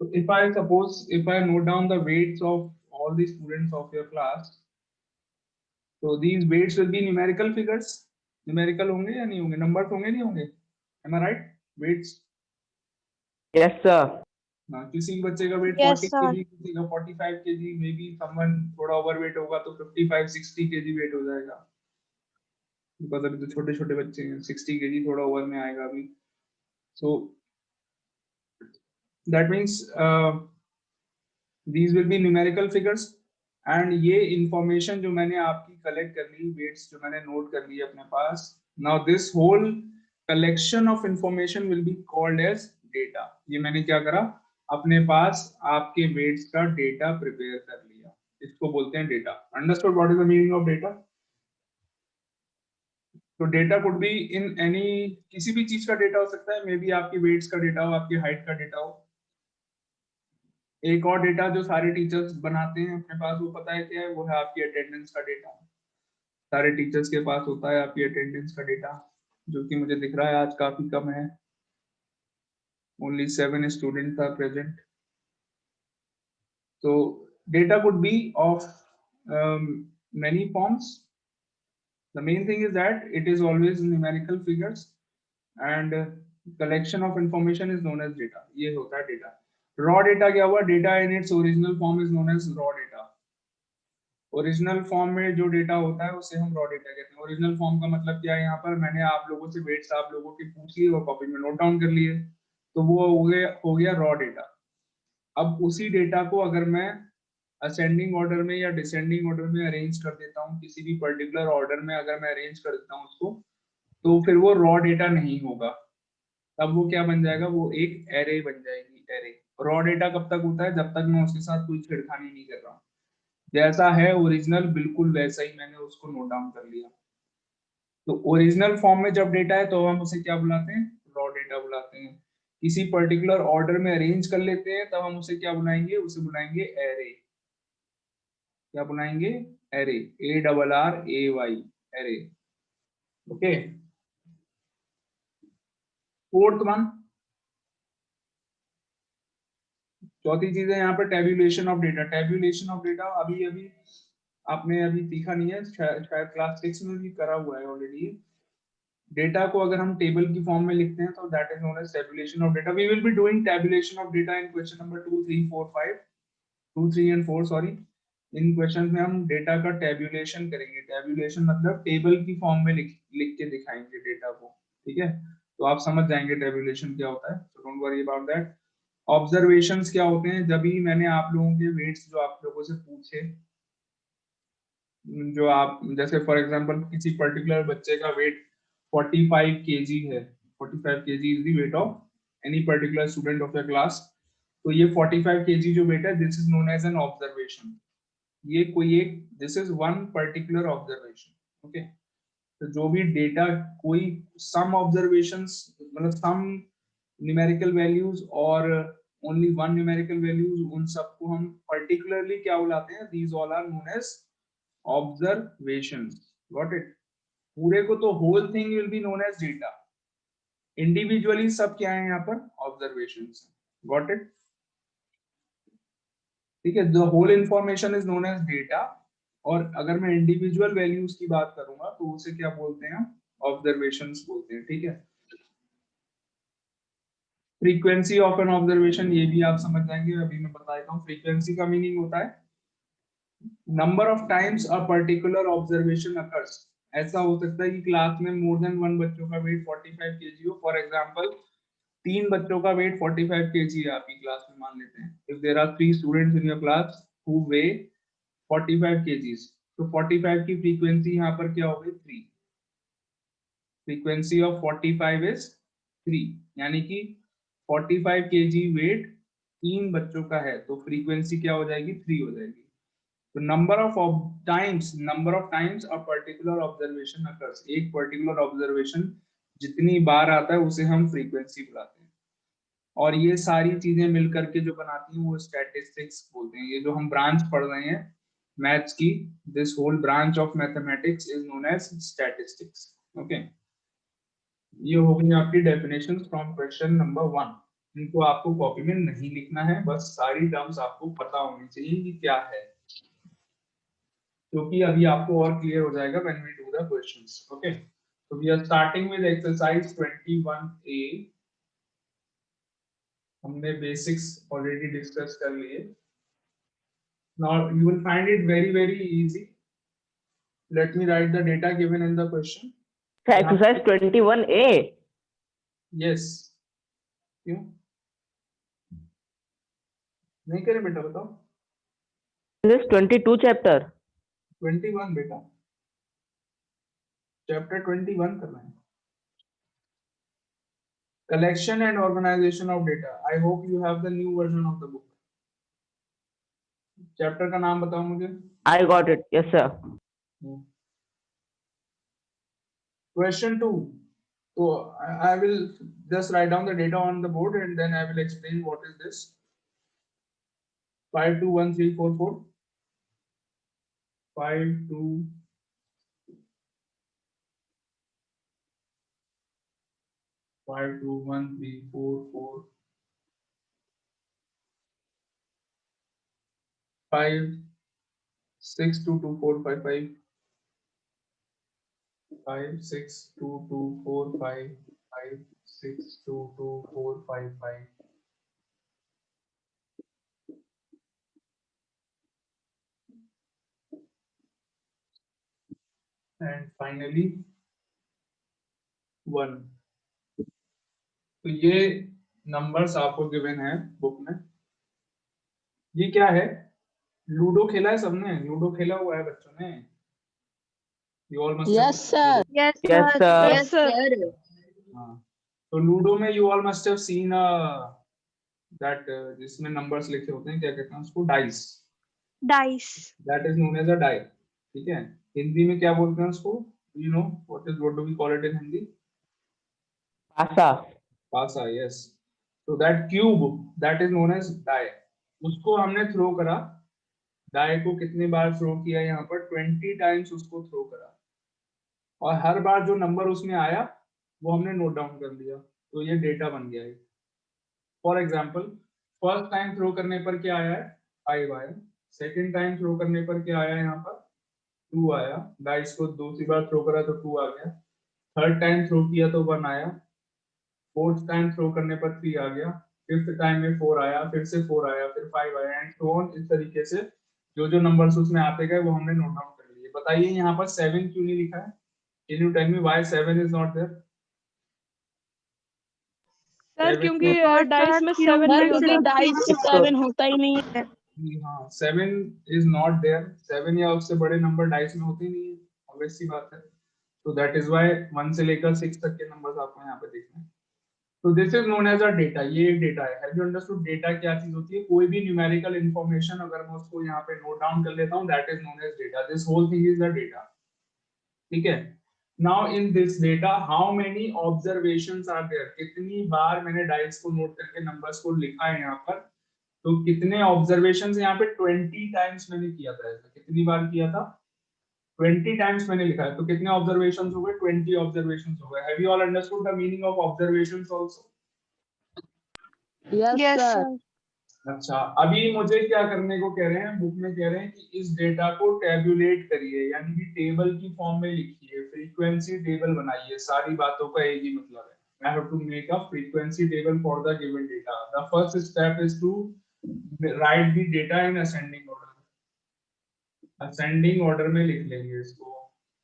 So if I suppose if I note down the weights of all the students of your class, so these weights will be numerical figures. Numerical होंगे या नहीं होंगे? Numbers होंगे नहीं होंगे? Am I right? Weights. Yes, sir. हाँ, किसी बच्चे का वेट Yes, 40 sir. केजी, किसी का 45 केजी, मे बी समवन थोड़ा ओवरवेट होगा तो 55-60 केजी वेट हो जाएगा। बिकॉज अभी तो छोटे छोटे बच्चे हैं, 60 केजी थोड़ा ओवर में आएगा अभी। So that means these will be numerical figures. And ये इंफॉर्मेशन जो मैंने आपकी कलेक्ट कर ली, वेट्स जो मैंने नोट कर ली अपने पास, now this whole collection of information will be called as data. ये मैंने क्या करा, अपने पास आपके वेट्स का डेटा प्रिपेयर कर लिया, इसको बोलते हैं data. Understood what is the meaning of data? तो data could be in any, किसी भी चीज का डेटा हो सकता है, मे बी आपकी वेट्स का डेटा हो, आपकी हाइट का डेटा हो। एक और डेटा जो सारे टीचर्स बनाते हैं अपने पास, वो पता है क्या है? वो है आपकी अटेंडेंस का डेटा। सारे टीचर्स के पास होता है आपकी अटेंडेंस का डेटा, जो कि मुझे दिख रहा है आज काफी कम है, only 7 students are present. So data could be of many forms. The main thing is that it is always numerical figures, and collection of information is known as data. ये होता है data. Raw data क्या हुआ? Data in its original form is known as raw data. Original form में जो data होता है उसे हम रॉ डेटा कहते हैं। ओरिजिनल फॉर्म का मतलब क्या है? यहाँ पर मैंने आप लोगों से वेट्स आप लोगों की पूछ ली और कॉपी में नोट डाउन कर लिए, तो वो हो गया रॉ डेटा। अब उसी डेटा को अगर मैं असेंडिंग ऑर्डर में या डिसेंडिंग ऑर्डर में अरेंज कर देता हूँ, किसी भी पर्टिकुलर ऑर्डर में अगर मैं अरेंज कर देता हूँ उसको, तो फिर वो रॉ डेटा नहीं होगा। तब वो क्या बन जाएगा? वो एक एरे बन जाएगी। एरे रॉ डेटा कब तक होता है? जब तक मैं उसके साथ कोई छेड़खानी नहीं कर रहा हूँ। जैसा है ओरिजिनल बिल्कुल वैसा ही मैंने उसको नोट डाउन कर लिया। तो ओरिजिनल फॉर्म में जब डेटा है तो हम उसे क्या बुलाते हैं? रॉ डेटा बुलाते हैं। किसी पर्टिकुलर ऑर्डर में अरेंज कर लेते हैं तब हम उसे क्या बुलाएंगे? उसे बुलाएंगे एरे। क्या बुलाएंगे? Array. ARRAY, array. Okay, fourth one, चौथी चीज है यहाँ पर tabulation of data. Tabulation of data अभी अभी आपने अभी सीखा नहीं है, शायद क्लास 6 में भी करा हुआ है ऑलरेडी। डेटा को अगर हम टेबल की फॉर्म में लिखते हैं तो that is known as tabulation of data. We will be doing tabulation of data in question number 2, 3, 4, 5, 2, 3 and 4 sorry. इन क्वेश्चन में हम डेटा का टेबुलेशन करेंगे। टेबुलेशन मतलब टेबल की फॉर्म में लिख के दिखाएंगे डेटा को, ठीक है? तो आप समझ जाएंगे टेबुलेशन क्या होता है, so don't worry about that. Observations क्या होते हैं? जब भी मैंने आप लोगों के वेट्स जो आप लोगों से पूछे, जो आप जैसे फॉर एग्जांपल किसी पर्टिकुलर बच्चे का वेट 45 केजी है, 45 KG is the weight of any particular student of your class. तो ये 45 केजी जो वेट है, this is known as an observation. ये कोई एक, this is one particular observation. Okay, तो जो भी डेटा, कोई सम ऑब्जर्वेशंस मतलब सम न्यूमेरिकल वैल्यूज और ओनली वन न्यूमेरिकल वैल्यूज, उन सबको हम पर्टिकुलरली क्या बुलाते हैं? These all are known as observations. Got it? पूरे को तो whole thing will be known as data, individually सब क्या है यहाँ पर? ऑब्जर्वेशंस। Got it? ठीक है, the whole information is known as data. और अगर मैं इंडिविजुअल वैल्यूज की बात करूंगा तो उसे क्या बोलते हैं? ऑब्जर्वेशंस बोलते हैं। ठीक है, फ्रीक्वेंसी ऑफ एन ऑब्जर्वेशन, ये भी आप समझ जाएंगे, अभी मैं बता देता हूँ। फ्रीक्वेंसी का मीनिंग होता है number of times a particular observation occurs. ऐसा हो सकता है कि क्लास में मोर देन वन बच्चों का वेट 45 केजी हो। फॉर एग्जांपल, 3 बच्चों का वेट 45 केजी है आपकी क्लास में, मान लेते हैं। If there are 3 students in your class who weigh 45 kgs, तो 45 की फ्रीक्वेंसी यहाँ पर क्या हो गई? 3। फ्रीक्वेंसी ऑफ 45 इज 3, यानी कि 45 kg वेट 3 बच्चों का है, तो फ्रीक्वेंसी क्या हो जाएगी? 3 हो जाएगी। तो number of times a particular observation occurs, एक पर्टिकुलर ऑब्जर्वेशन जितनी बार आता है उसे हम फ्रीक्वेंसी बुलाते हैं। और ये सारी चीजें मिलकर के जो बनाती हैं वो स्टैटिस्टिक्स बोलते हैं। ये जो हम ब्रांच पढ़ रहे हैं मैथ्स की, this whole branch of mathematics is known as statistics. Okay, ये हो गई आपकी डेफिनेशन फ्रॉम क्वेश्चन नंबर 1। इनको आपको कॉपी में नहीं लिखना है, बस सारी टर्म्स आपको पता होनी चाहिए कि क्या है, क्योंकि अभी आपको और क्लियर हो जाएगा when we do the questions. Okay, so we are starting with exercise 21A। हमने बेसिक्स ऑलरेडी डिस्कस कर लिए। Now you will find it very easy. Let me write the data given in the question. Exercise 21A. Yes, क्यों नहीं करे बेटा, बताओ। This is 22 chapter. 21 बेटा, chapter 21 करना है। Collection and organization of data. I hope you have the new version of the book. Chapter का नाम बताओ मुझे। I got it. Yes, sir. Question 2. So I will just write down the data on the board and then I will explain what is this. 5 2 1 3 4 4 5 2 5 2 1 3 4 4 5 6 2 2 4 5 5 5 6 2 2 4 5 5 6 2 2 4 5 5 and finally 1। तो ये numbers आपको given है book में। ये क्या है? लूडो खेला है सबने? लूडो खेला हुआ है बच्चों ने? You all must have Yes, sir. Yes, Yes, sir. sir. Yes, sir. हाँ, तो लूडो में you all must have seen that जिसमें नंबर्स लिखे होते हैं, क्या कहते हैं उसको? Dice. Dice. That is known as a die। ठीक है, हिंदी में क्या बोलते हैं उसको? You know what do we call it in Hindi? Pasa. पासा, yes। So that cube that is known as die। उसको हमने थ्रो करा। डाई को कितनी बार थ्रो किया? यहाँ पर 20 टाइम्स उसको थ्रो करा, और हर बार जो नंबर उसमें आया वो हमने नोट डाउन कर लिया, तो ये डेटा बन गया है। For example, first time throw करने पर क्या आया है? 5 आया। सेकेंड टाइम थ्रो करने पर क्या आया? यहाँ पर 2 आया। डाइस को दूसरी बार थ्रो करा तो 2 आ गया। थर्ड टाइम थ्रो किया तो 1 आया। फोर्थ टाइम थ्रो करने पर 3 आ गया। फिफ्थ टाइम में 4 आया, फिर से 4 आया, फिर 5 आया, एंड सो ऑन। इस तरीके से जो जो नंबर्स उसमें आते गए वो हमने नोट डाउन कर लिए। बताइए यहाँ पर 7 क्यों नहीं लिखा है? Can you tell me why 7 is not there? Sir क्योंकि Because डाइस में 7 सर नहीं क्योंकि होता। डाइस में 7 होता ही नहीं है। हाँ, 7 इज नॉट देयर। 7 या उससे बड़े नंबर डाइस में होते ही नहीं है, ऑब्वियस सी बात है। तो दैट इज व्हाई 1 से लेकर 6 तक के नंबर्स आपको यहाँ पे दिख रहे हैं। तो this is known as a data. ये एक डेटा है। हैव यू अंडरस्टूड डेटा क्या चीज होती है? कोई भी न्यूमेरिकल इंफॉर्मेशन अगर मैं उसको यहाँ पे नोट डाउन कर लेता हूँ, that is known as data. This whole thing is the data. ठीक है, now in this data how many observations are there? कितनी बार मैंने डाइस को नोट करके नंबर्स को लिखा है यहाँ पर? तो कितने ऑब्जर्वेशंस? यहाँ पे 20 टाइम्स मैंने किया था। ऐसा कितनी बार किया था? 20 टाइम्स मैंने लिखा है। तो कितने ऑब्जर्वेशंस हो गए? 20 ऑब्जर्वेशंस हो गए। Have you all understood the meaning of observations also? Yes yes sir. Sir. अच्छा, अभी मुझे क्या करने को कह रहे हैं? बुक में कह रहे हैं कि इस डेटा को टैबुलेट करिए, यानी कि टेबल की फॉर्म में लिखिए, फ्रीक्वेंसी टेबल बनाइए। सारी बातों का एक ही मतलब है। I have to make a frequency table for the given data. The first step is to write the data in ascending order। Ascending order में लिख लेंगे इसको।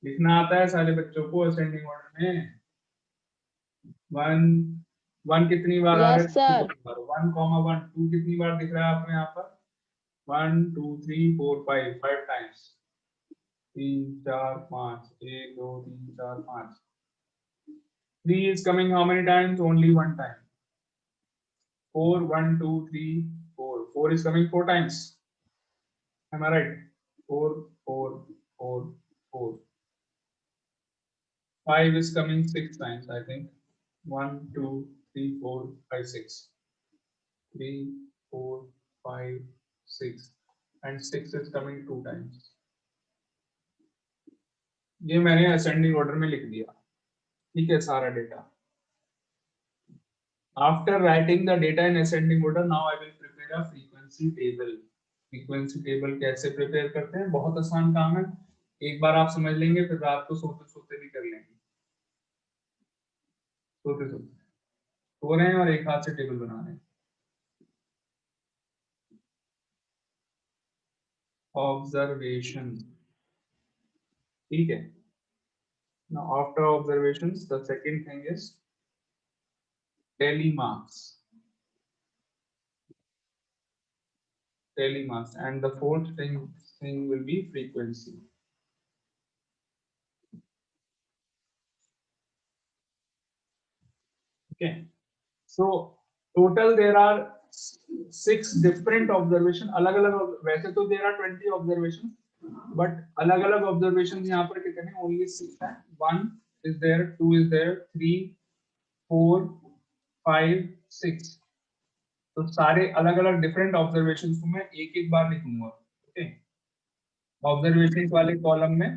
लिखना आता है सारे बच्चों को असेंडिंग ऑर्डर में? 1 कितनी बार आ Yes, रहा है? sir. 1, 2 कितनी बार दिख रहा है आपको यहाँ पर? 1 2 3 4 5 times. 3 4 5 1 2 3 4 5। 3 is coming how many times? Only 1 time। 4 1 2 3 4 4 is coming 4 times। Am I right? 4 4 4 4। 5 is coming 6 times, I think। 1 2 3 4 5 6। 3 4 5 6 and 6 is coming 2 times। ये मैंने असेंडिंग ऑर्डर में लिख दिया। ठीक है, सारा data. After writing the data in ascending order, now I will prepare a frequency table. Frequency table कैसे prepare करते हैं? बहुत आसान काम है, एक बार आप समझ लेंगे फिर रात को सोते सोते भी कर लेंगे। सोते सोते सो रहे हैं और एक हाथ से टेबल बना रहे हैं। Observation, ठीक है। Now after observations, the second thing is tally marks. Tally marks, and the fourth thing will be frequency. Okay, so total there are 6 different observation, अलग अलग, वैसे तो there are 20 observation, but अलग अलग observations यहाँ पर कितने हैं? Only 6 हैं। 1 is there, 2 is there, 3, 4, 5, 6, तो सारे अलग अलग डिफरेंट ऑब्जर्वेशंस को मैं एक एक बार लिखूंगा। ओके, ऑब्जर्वेशंस वाले कॉलम में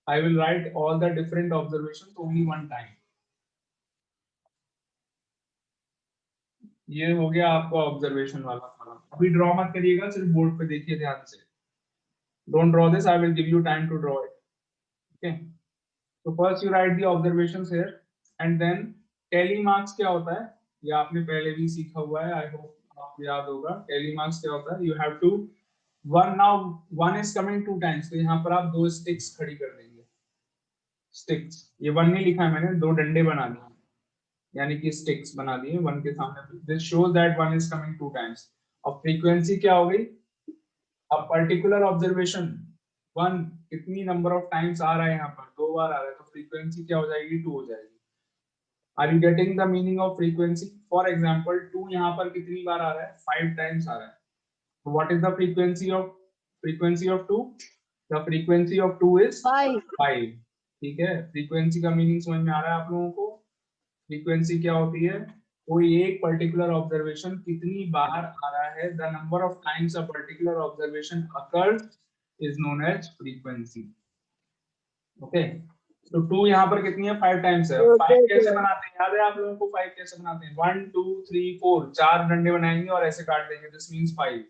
I will write all the different observations only one time. ये हो गया आपका ऑब्जर्वेशन वाला कॉलम। अभी ड्रॉ मत करिएगा, सिर्फ बोर्ड पे देखिए ध्यान से। Don't draw this, I will give you time to draw it. Okay, so first you write the observations here and then tally marks क्या होता है ये आपने पहले भी सीखा हुआ है, I hope आपको याद होगा। tally marks क्या होता है? You have to one, now one is coming 2 times, तो यहाँ पर आप 2 sticks खड़ी कर देंगे। स्टिक्स, ये 1 नहीं लिखा है मैंने, 2 डंडे बना दिए, यानी कि स्टिक्स बना दिए 1 के सामने। This shows that 1 is coming 2 times. अब फ्रीक्वेंसी क्या हो गई? अब पर्टिकुलर ऑब्जर्वेशन 1 कितनी नंबर ऑफ टाइम्स आ रहा है, यहाँ पर 2 बार आ रहा है, तो फ्रीक्वेंसी क्या हो जाएगी? 2 हो जाएगी। Are you getting the meaning of frequency? For example 2 यहाँ पर कितनी बार आ रहा है? 5 टाइम्स आ रहा है। So what is the frequency of 2? The frequency of 2 is 5. ठीक है, फ्रीक्वेंसी का मीनिंग समझ में आ रहा है आप लोगों को? फ्रीक्वेंसी क्या होती है? कोई एक पर्टिकुलर ऑब्जर्वेशन कितनी बार आ रहा है, the number of times a particular observation occurs is known as frequency. Okay, तो 2 यहाँ पर कितनी है? 5 टाइम्स है। 5 कैसे बनाते हैं? याद है आप लोगों को 5 कैसे बनाते हैं? 1 2 3 4, 4 डंडे बनाएंगे और ऐसे काट देंगे, दिस मींस 5।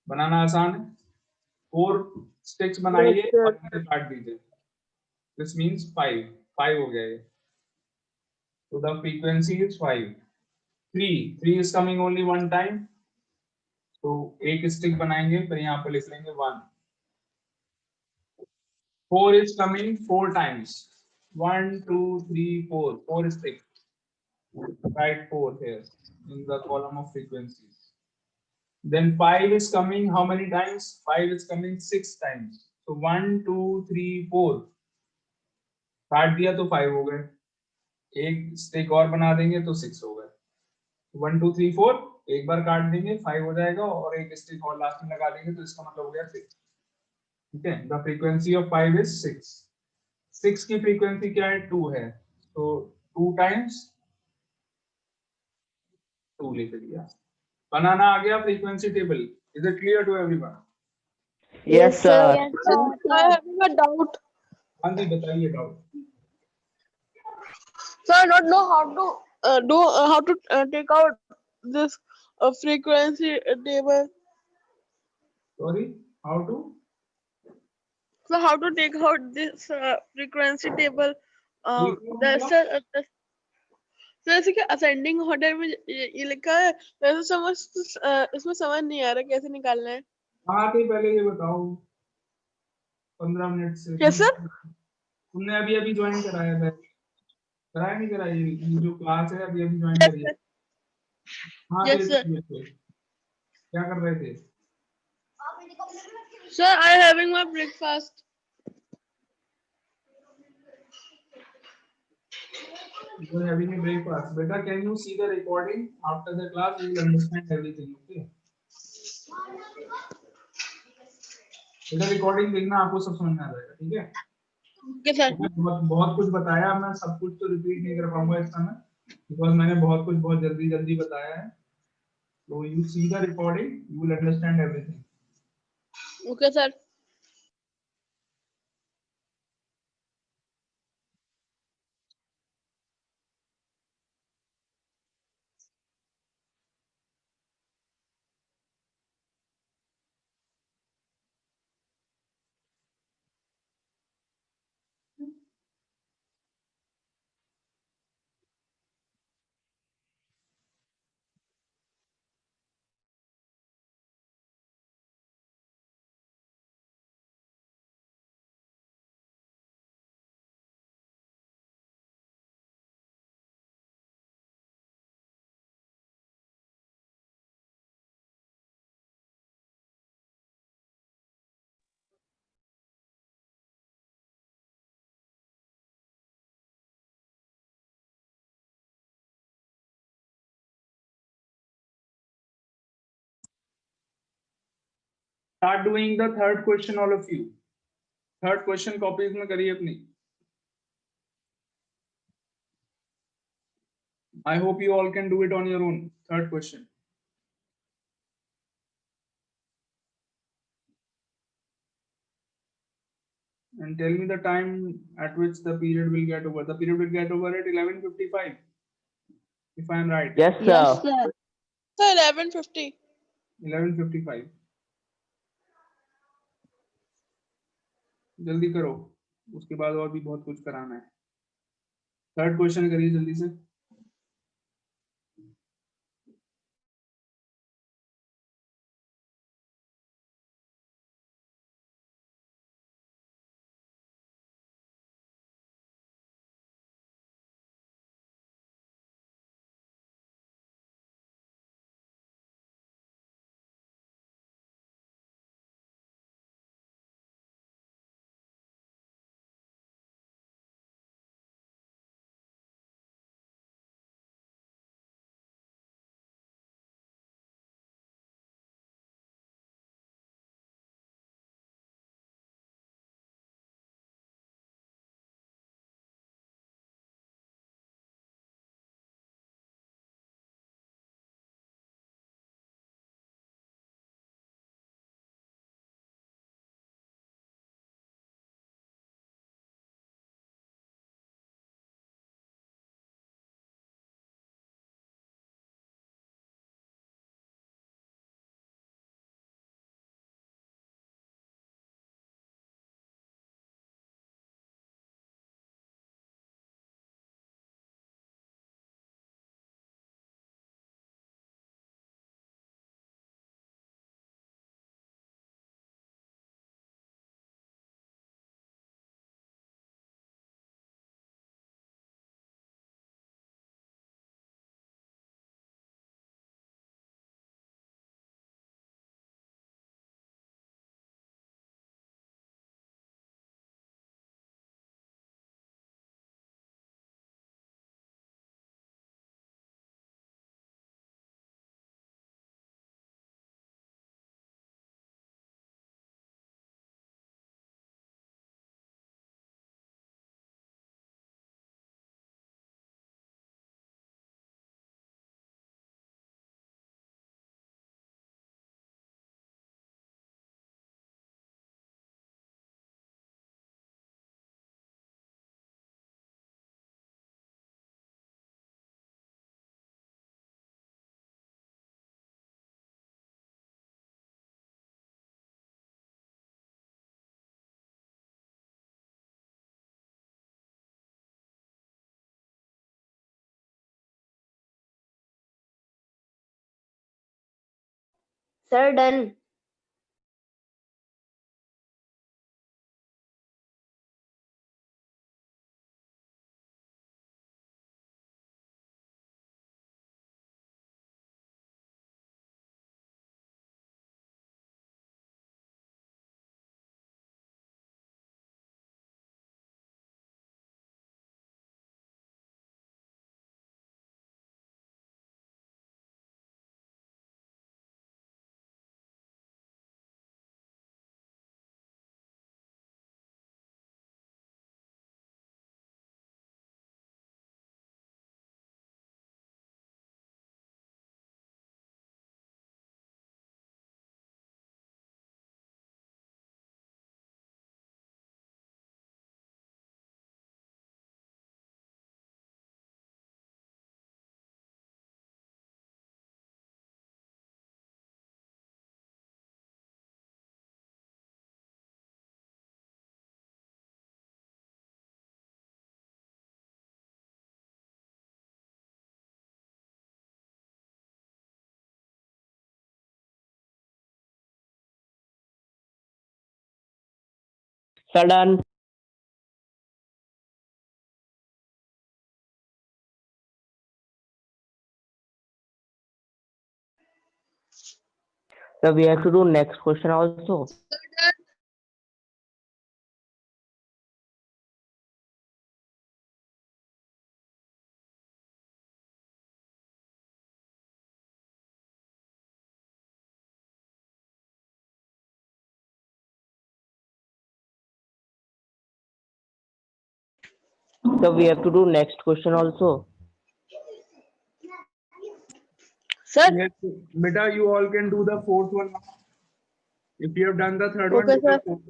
बनाना आसान है। 4 स्टिक्स बनाइए और इसे काट दीजिए, दिस मींस 5 हो गया ये। So the frequency is 5. 3 is coming only 1 time, तो एक स्टिक बनाएंगे, फिर यहाँ पे लिख लेंगे 1। 4 is coming 4 times, 1 2 3 4, 4 sticks, write 4 here in the column of frequencies. Then 5 is coming how many times? 5 is coming 6 times, so 1 2 3 4, काट दिया तो 5 हो गए, एक स्टिक और बना देंगे तो 6 हो गए। 1 2 3 4, एक बार काट देंगे 5 हो जाएगा, और एक स्टिक और लास्ट में लगा देंगे तो इसका मतलब हो गया 6। ठीक है, द फ्रीक्वेंसी ऑफ 5 इज 6। 6 की फ्रीक्वेंसी क्या है? 2 है, तो 2 टाइम्स 2 लिख दिया। बनाना आ गया frequency table. Is it clear to everyone? Yes, sir. I have a doubt. हाँ जी, बताइए doubt. So I don't know how to take out this frequency table. Sorry, how to? So how to take out this frequency table? जैसे कि ascending order में ये लिखा है, वैसे समझ इसमें समझ नहीं आ रहा कैसे निकालना है। हाँ, तो पहले ये बताओ 15 मिनट से Yes sir. तुमने अभी अभी ज्वाइन कराया है? कराया नहीं कराया? ये जो क्लास है अभी अभी ज्वाइन Yes करी है? sir. हाँ, Yes sir. क्या कर रहे थे? Sir, I am having my breakfast. You are having a breakfast. Beta, can you see the recording after the class? You will understand everything. Okay. बेटा रिकॉर्डिंग देखना, आपको सब समझ में आ जाएगा। ठीक है? Okay sir. बहुत कुछ बताया, मैं सब कुछ तो रिपीट नहीं कर पाऊंगा इस समय, बिकॉज मैंने बहुत कुछ बहुत जल्दी जल्दी बताया है। So you see the recording, you will understand everything. Okay sir. Start doing the third question, all of you. Third question copies में करिए अपनी. I hope you all can do it on your own. Third question. And tell me the time at which the period will get over. The period will get over at 11:55. If I am right. Yes, Yes, sir. sir. So 11:50. 11:55. जल्दी करो, उसके बाद और भी बहुत कुछ कराना है. थर्ड क्वेश्चन करिए जल्दी से. Sir, done. Sir, done. So we have to do next question also. So done. So we have to do next question also. Sir? Yes, beta, you all can do the fourth one now. If you have done the third one, Okay, do the sir. fourth.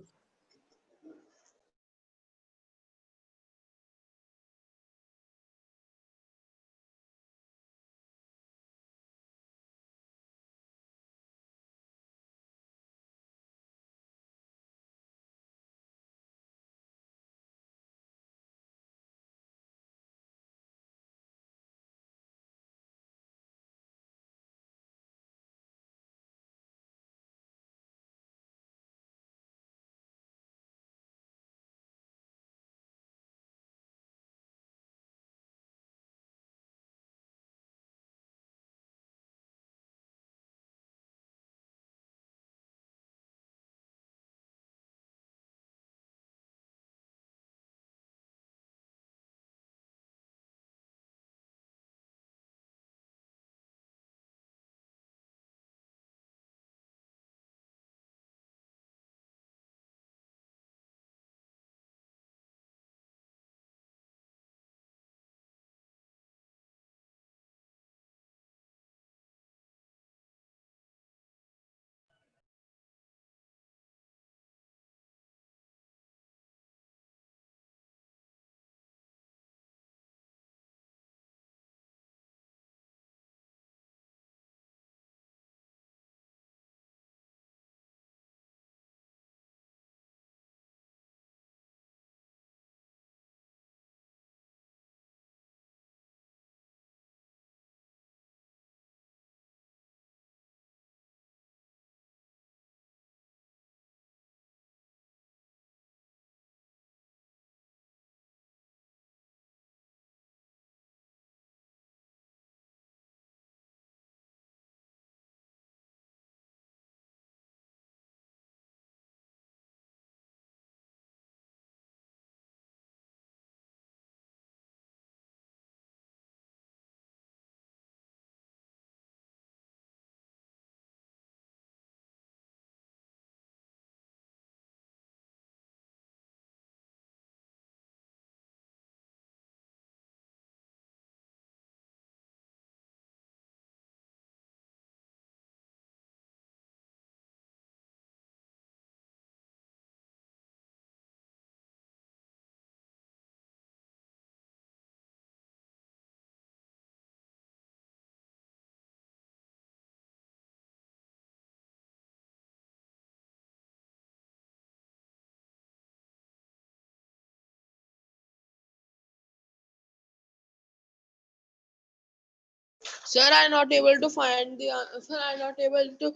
Sir, I'm not able to find the answer. I'm not able to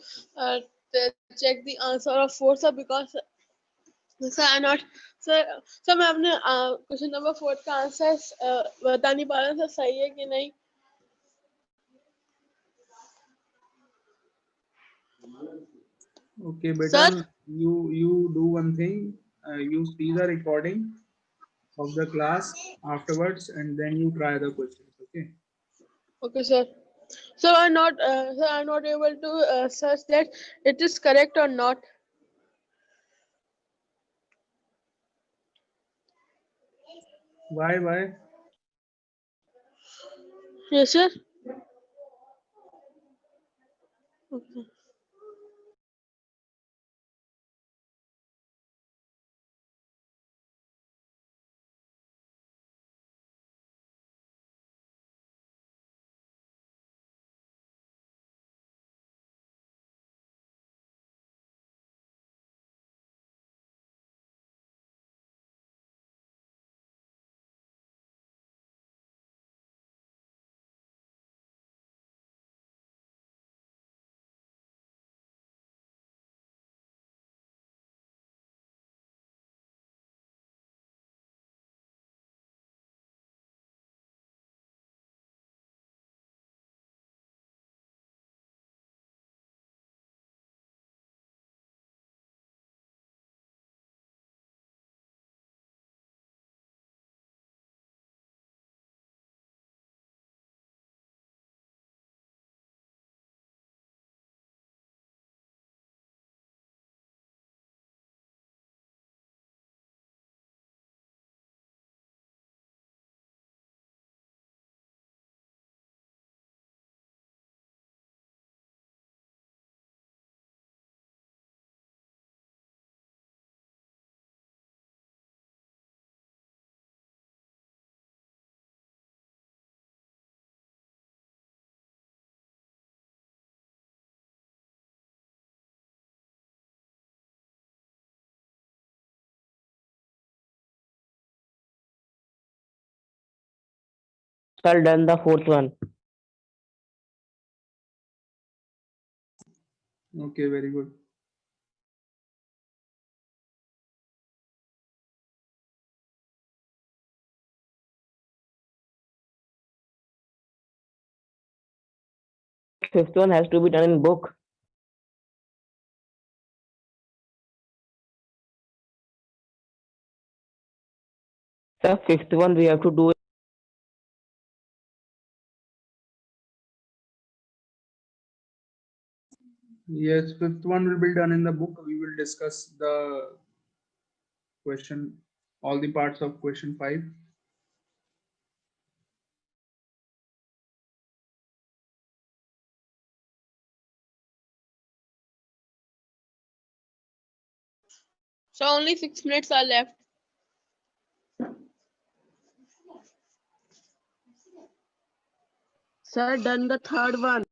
check the answer of fourth, sir, because sir, I'm not. Sir मैं अपने question number 4 का answer बता नहीं पा रहा sir सही है कि नहीं. Okay, beta, Sir? you do one thing. You see the recording of the class afterwards, and then you try the questions. Okay. Okay, sir. So I'm not able to search that it is correct or not. Why? Why? Yes, sir. Okay. Sir, done the fourth one. Okay, very good. Fifth one has to be done in book. The fifth one we have to do. Yes, fifth one will be done in the book. We will discuss the question, all the parts of question 5. So only 6 minutes are left. Sir, done the third one.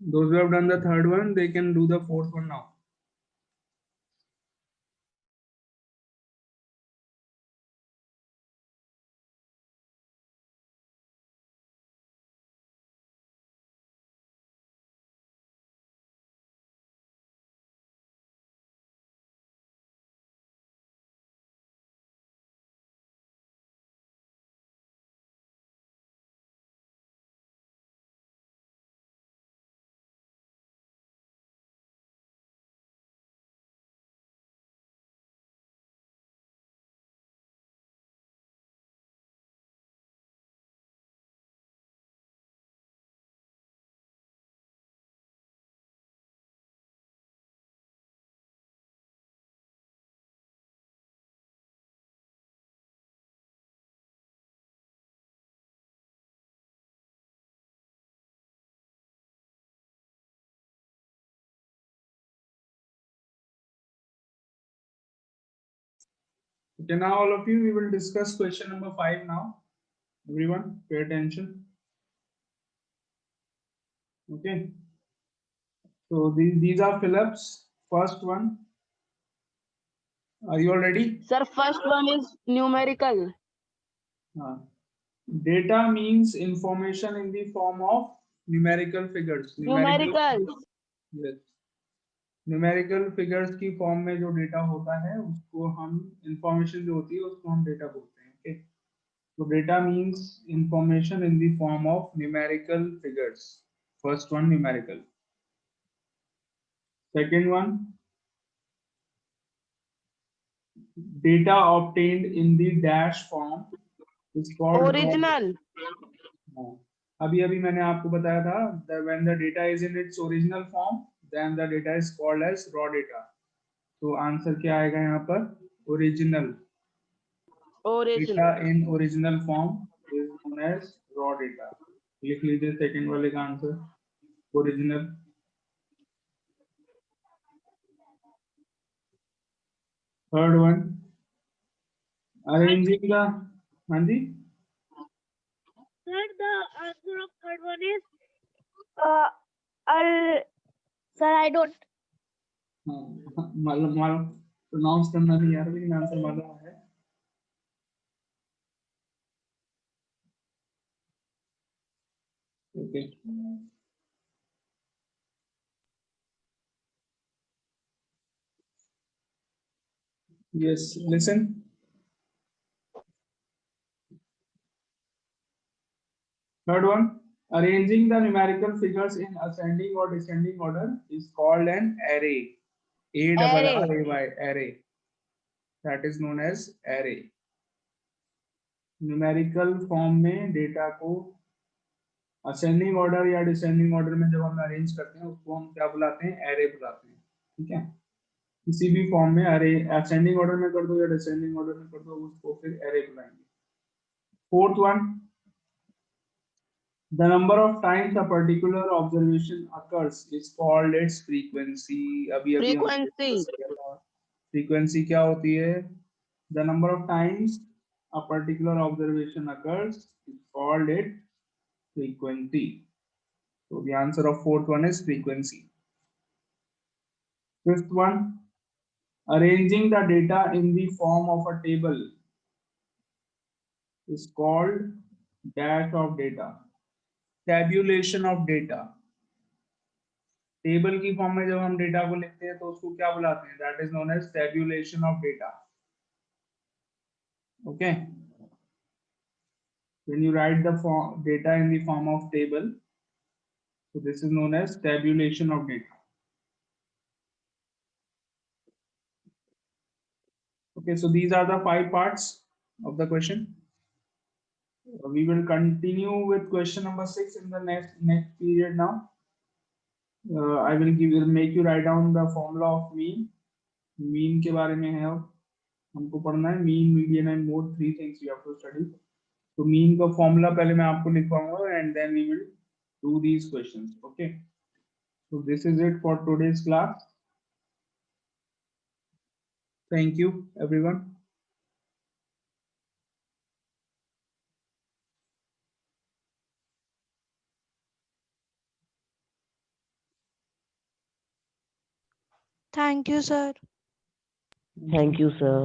Those who have done the third one, they can do the fourth one now. Okay, now all of you, we will discuss question number 5 now. Everyone, pay attention. Okay. So these are Philip's first one. Are you all ready? Sir, first one is numerical. Data means information in the form of numerical figures. Numerical. Yes. Numerical figures की form में जो data होता है उसको हम information जो होती है उसको हम डेटा बोलते हैं. Okay, so data means information in the form of numerical figures. First one, numerical. Second one, data obtained in the dash form is called Original. अभी अभी मैंने आपको बताया था when the data is in its original form then the data is called as raw data. तो answer क्या आएगा यहाँ पर? Original. Original. Data in original form is known as raw data. लिख लीजिए सेकंड वाले का answer, original. Third one, arranging the, हाँ जी, Sir, the answer of third one is Sir, I don't. मालूम प्रोनाउंस करना नहीं आ रहा लेकिन आंसर मालूम है. Okay, yes, listen. Third one, arranging the numerical figures in ascending or descending order is called an array. A-R-R-A-Y, array. That is known as array. Numerical form में data को ascending order या descending order में जब हम arrange करते हैं उसको हम क्या बुलाते हैं? एरे बुलाते हैं. ठीक है. किसी भी फॉर्म में अरे असेंडिंग ऑर्डर में कर दो या डिसेंडिंग ऑर्डर में कर दो, उसको फिर अरे बुलाएंगे। Fourth one, the number of times a particular observation occurs is called its frequency। अभी अभी हमने Frequency. discuss किया था। frequency क्या होती है? The number of times a particular observation occurs is called its frequency। So the answer of fourth one is frequency। Fifth one, arranging the data in the form of a table is called dash of data। tabulation of data। Table की form में जब हम data को लिखते हैं तो उसको क्या बुलाते हैं? That is known as tabulation of data. Okay, when you write the data in the form of table, so this is known as tabulation of data। okay, so these are the 5 parts of the question। we will continue with question number 6 in the next period now। I will make you write down the formula of mean के बारे में है, अब हमको पढ़ना है mean, median and mode, 3 things you have to study। तो mean का फॉर्मूला पहले मैं आपको लिखवाऊंगा and then we will do these questions. Okay, so this is it for today's class. Thank you everyone. Thank you, sir. Thank you, sir.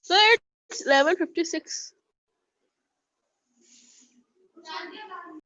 Sir, it's 11:56.